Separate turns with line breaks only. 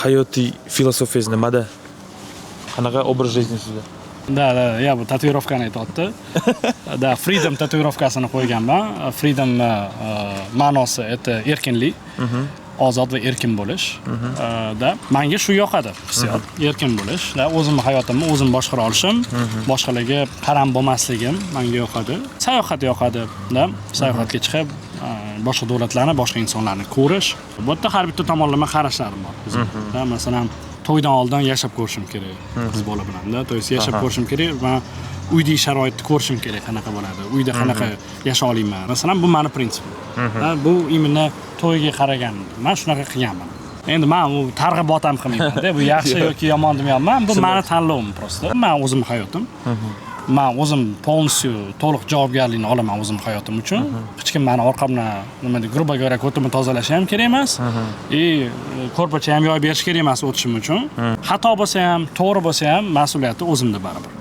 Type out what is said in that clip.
Hayotiy filosofiyangiz nimada? Qanaqa obraz жизни sizda?
Да, я bu tatuirovkani aytayapti. Da, freedom tatuirovkasini qo'yganman. Freedom ma'nosi это erkinlik. Ozod va erkin bo'lish. Da, menga shu yoqadi, hissiyot, erkin bo'lish, da, o'zimning hayotimni o'zim boshqara olishim, boshqalarga qaram bo'lmasligim menga yoqadi. Sayohat yoqadi, da, sayohatga chiqib, boshqa davlatlarni, boshqa insonlarni ko'rish. Bu yerda har bitta tomonlama qarashlarim bor bizning. Da, masalan, to'ydan oldin yashab ko'rishim kerak qiz bola bilan, da, to есть yashab ko'rishim kerak va uydagi sharoitni ko'rishim kerak, qanaqa bo'ladi, uyda qanaqa yasha olayman. Masalan, bu meni prinsipim. Bu imенно to'yga qaragan. Men shunaqa qilganman. Endi men u targ'ibot ham qilmayman-da, bu yaxshi yoki yomon demayapman. Bu meni tanlovim просто. Men o'zim hayotim. Men o'zim полностью to'liq javobgarlikni olaman o'zim hayotim uchun. Hech kim meni orqamdan nima deb грубо говоря ko'timni tozalashi ham kerak emas. Ko'rpacha ham yoyib berish kerak emas o'tishim uchun. Xato bo'lsa ham, to'g'ri bo'lsa ham mas'uliyati o'zimda baribir.